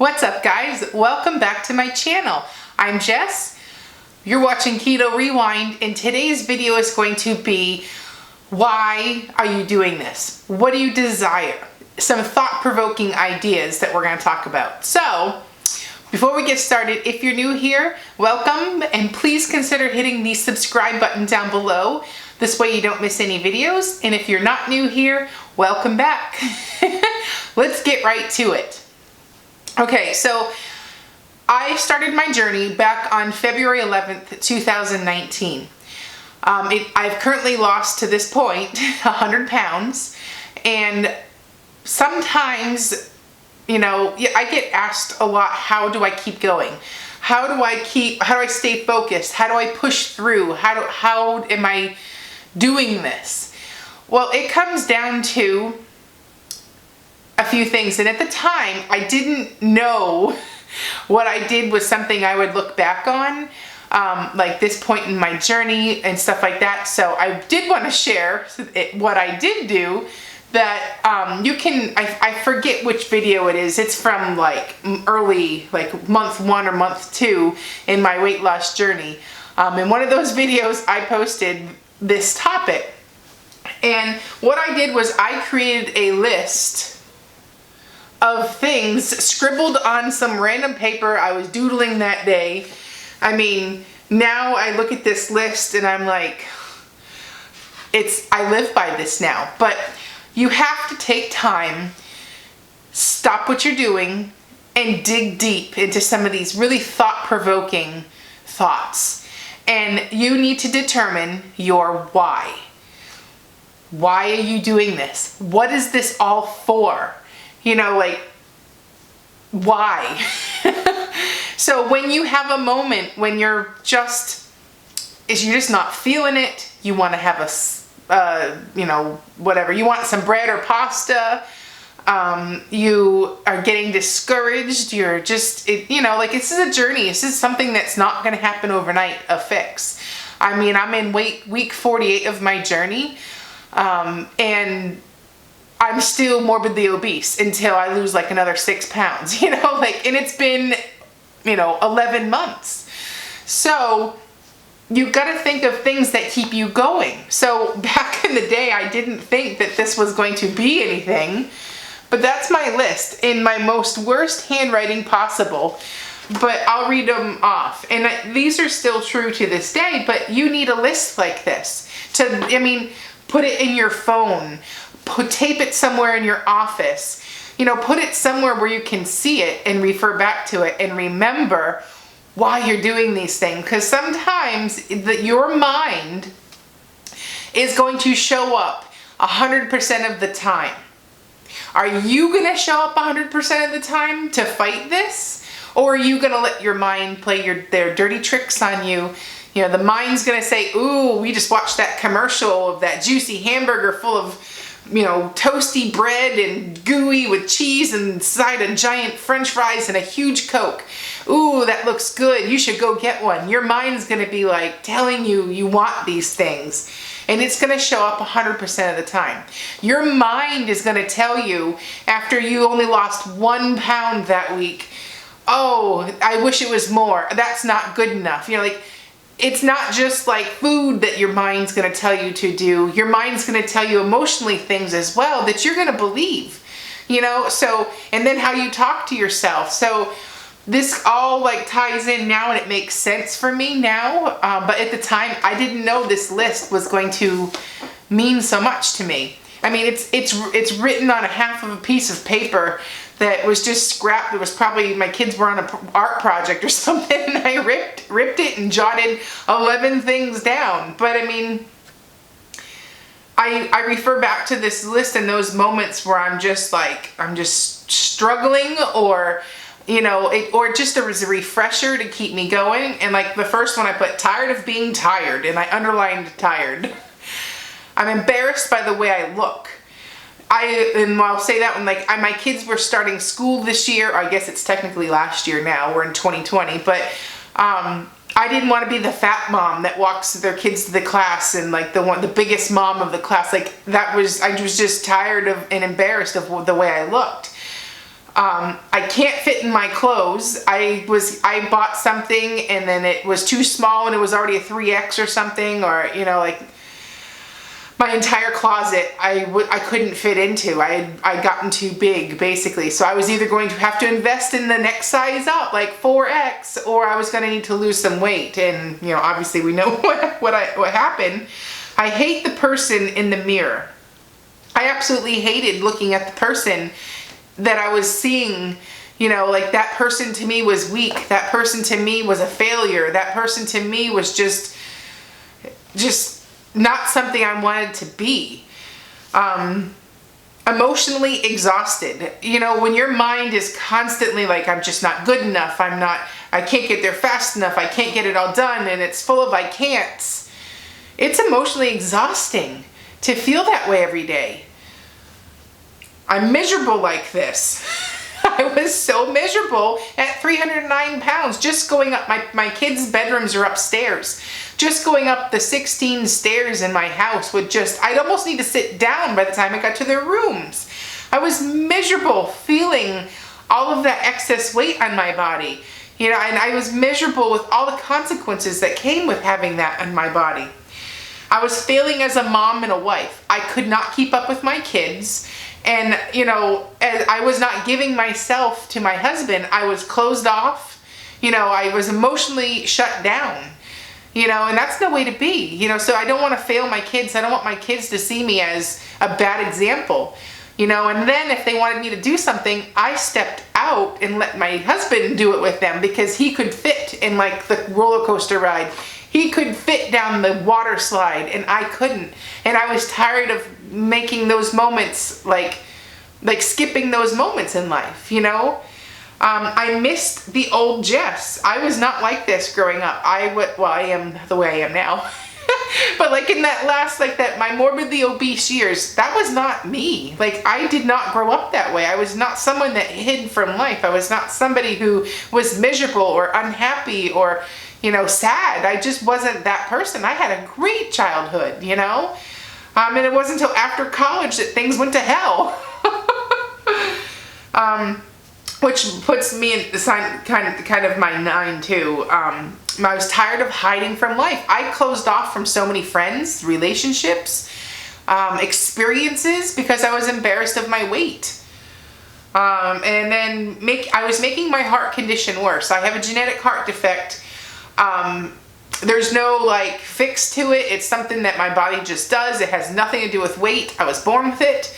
What's up, guys? Welcome back to my channel. I'm Jess. You're watching Keto Rewind, and today's video is going to be, why are you doing this? What do you desire? Some thought-provoking ideas that we're going to talk about. So, before we get started, if you're new here, welcome, and please consider hitting the subscribe button down below. This way you don't miss any videos. And if you're not new here, welcome back. Let's get right to it. Okay, so I started my journey back on February 11th, 2019. I've currently lost to this point 100 pounds, and sometimes, you know, I get asked a lot, how do I keep going? How do I stay focused? How do I push through? How am I doing this? Well, it comes down to a few things, and at the time I didn't know what I did was something I would look back on, like this point in my journey and stuff like that. So I did want to share what I did do that you can, I forget which video it is. It's from like early, like month 1 or month 2 in my weight loss journey. In one of those videos I posted this topic, and what I did was I created a list of things scribbled on some random paper I was doodling that day. I mean, now I look at this list and I'm like, I live by this now. But you have to take time, stop what you're doing, and dig deep into some of these really thought-provoking thoughts. And you need to determine your why. Why are you doing this? What is this all for? You know, like, why? So when you have a moment when you're just not feeling it, you want to have you know, whatever, you want some bread or pasta, you are getting discouraged, you're just, you know, like, this is a journey. This is something that's not going to happen overnight, a fix. I mean, I'm in week 48 of my journey, and I'm still morbidly obese until I lose like another 6 pounds, you know, like, and it's been, you know, 11 months. So you got to think of things that keep you going. So back in the day, I didn't think that this was going to be anything, but that's my list in my most worst handwriting possible. But I'll read them off. And these are still true to this day, but you need a list like this to, I mean, put it in your phone, tape it somewhere in your office, you know, put it somewhere where you can see it and refer back to it and remember why you're doing these things. Because sometimes your mind is going to show up 100% of the time. Are you going to show up 100% of the time to fight this? Or are you going to let your mind play their dirty tricks on you? You know, the mind's going to say, ooh, we just watched that commercial of that juicy hamburger full of, you know, toasty bread and gooey with cheese and inside a giant french fries and a huge Coke. Ooh, that looks good. You should go get one. Your mind's going to be like telling you you want these things. And it's going to show up 100% of the time. Your mind is going to tell you after you only lost 1 pound that week, oh, I wish it was more. That's not good enough. You know, like, it's not just like food that your mind's going to tell you to do. Your mind's going to tell you emotionally things as well that you're going to believe, you know? So, and then how you talk to yourself. So this all like ties in now, and it makes sense for me now. But at the time, I didn't know this list was going to mean so much to me. I mean, it's written on a half of a piece of paper that was just scrapped. It was probably, my kids were on an art project or something, and I ripped it and jotted 11 things down. But I mean, I refer back to this list in those moments where I'm just struggling, or, you know, or just there was a refresher to keep me going. And like the first one I put, tired of being tired, and I underlined tired. I'm embarrassed by the way I look. And I'll say that when, like, my kids were starting school this year. I guess it's technically last year now. We're in 2020. But I didn't want to be the fat mom that walks their kids to the class and like the biggest mom of the class. Like, I was just tired of and embarrassed of the way I looked. I can't fit in my clothes. I bought something and then it was too small and it was already a 3X or something, or, you know, like my entire closet I couldn't fit into. I'd gotten too big, basically. So I was either going to have to invest in the next size up, like 4X, or I was going to need to lose some weight. And, you know, obviously we know what happened. I hate the person in the mirror. I absolutely hated looking at the person that I was seeing. You know, like, that person to me was weak. That person to me was a failure. That person to me was just not something I wanted to be. Emotionally exhausted. You know, when your mind is constantly like, I'm just not good enough. I can't get there fast enough. I can't get it all done. And it's full of I can'ts. It's emotionally exhausting to feel that way every day. I'm miserable like this. I was so miserable at 309 pounds. Just going up, my kids' bedrooms are upstairs. Just going up the 16 stairs in my house I'd almost need to sit down by the time I got to their rooms. I was miserable feeling all of that excess weight on my body. You know, and I was miserable with all the consequences that came with having that on my body. I was failing as a mom and a wife. I could not keep up with my kids. And, you know, I was not giving myself to my husband. I was closed off. You know, I was emotionally shut down. You know, and that's no way to be. You know, so I don't want to fail my kids. I don't want my kids to see me as a bad example. You know, and then if they wanted me to do something, I stepped out and let my husband do it with them, because he could fit in, like, the roller coaster ride. He could fit down the water slide and I couldn't. And I was tired of making those moments, like skipping those moments in life, you know? I missed the old Jess. I was not like this growing up. I am the way I am now. But like in that my morbidly obese years, that was not me. Like, I did not grow up that way. I was not someone that hid from life. I was not somebody who was miserable or unhappy or, you know, sad. I just wasn't that person. I had a great childhood, you know? And it wasn't until after college that things went to hell. Which puts me in the sign, kind of my 9 too. I was tired of hiding from life. I closed off from so many friends, relationships, experiences, because I was embarrassed of my weight. And then I was making my heart condition worse. I have a genetic heart defect. There's no like fix to it. It's something that my body just does. It has nothing to do with weight. I was born with it.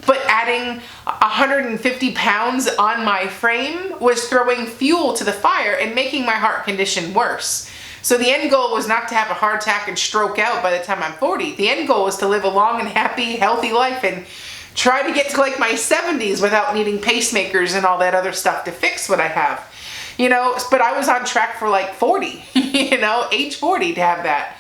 But adding 150 pounds on my frame was throwing fuel to the fire and making my heart condition worse. So the end goal was not to have a heart attack and stroke out by the time I'm 40. The end goal was to live a long and happy, healthy life and try to get to like my 70s without needing pacemakers and all that other stuff to fix what I have. You know, but I was on track for like 40, you know, age 40 to have that.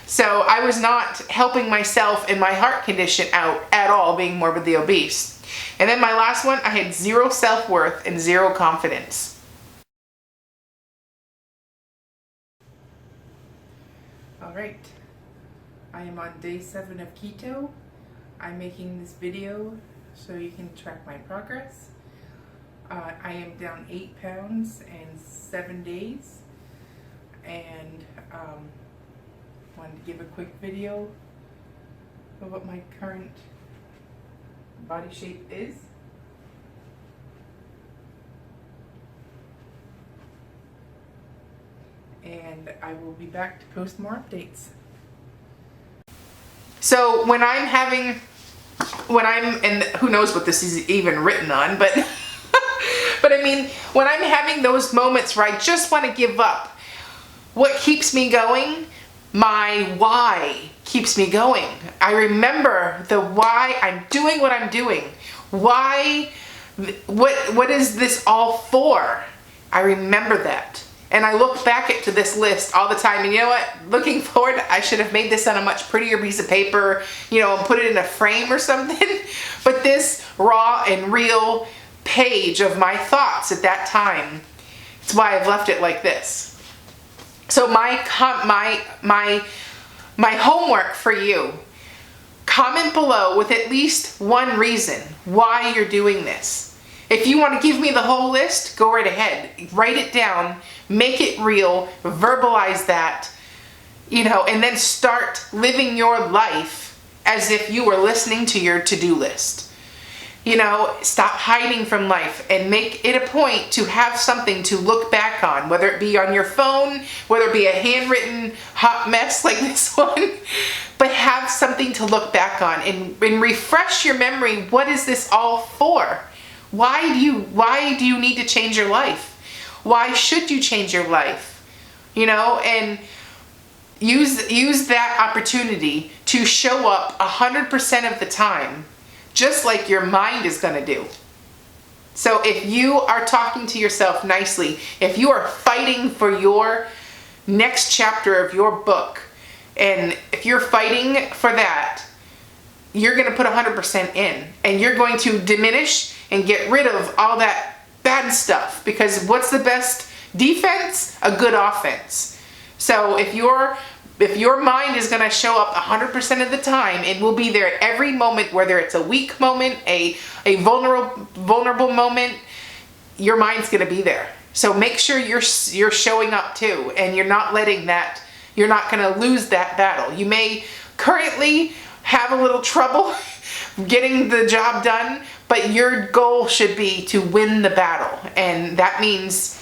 So I was not helping myself and my heart condition out at all, being morbidly obese. And then my last one, I had 0 self-worth and 0 confidence. All right, I am on day 7 of keto. I'm making this video so you can track my progress. I am down 8 pounds in 7 days, and wanted to give a quick video of what my current body shape is. And I will be back to post more updates. So and who knows what this is even written on, but but I mean, when I'm having those moments where I just want to give up, what keeps me going? My why keeps me going. I remember the why I'm doing what I'm doing. Why, what is this all for? I remember that. And I look back to this list all the time, and you know what? Looking forward, I should have made this on a much prettier piece of paper, you know, and put it in a frame or something. But this raw and real page of my thoughts at that time, it's why I've left it like this. So my homework for you, comment below with at least one reason why you're doing this. If you want to give me the whole list, go right ahead. Write it down, make it real, verbalize that, and then start living your life as if you were listening to your to-do list. Stop hiding from life and make it a point to have something to look back on, whether it be on your phone, whether it be a handwritten hot mess like this one, but have something to look back on and refresh your memory. What is this all for? Why do you need to change your life? Why should you change your life? And use that opportunity to show up 100% of the time, just like your mind is going to do. So if you are talking to yourself nicely, if you are fighting for your next chapter of your book, and if you're fighting for that, you're going to put 100% in, and you're going to diminish and get rid of all that bad stuff, because what's the best defense? A good offense. So if your mind is going to show up 100% of the time, it will be there at every moment, whether it's a weak moment, a vulnerable moment, your mind's going to be there. So make sure you're showing up too, and you're not letting that, you're not going to lose that battle. You may currently have a little trouble getting the job done, but your goal should be to win the battle. And that means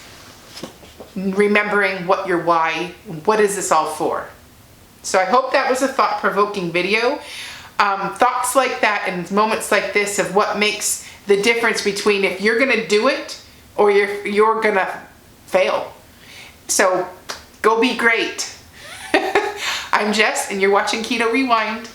remembering what your why, what is this all for? So I hope that was a thought-provoking video. Thoughts like that and moments like this of what makes the difference between if you're gonna do it or you're gonna fail. So go be great. I'm Jess, and you're watching Keto Rewind.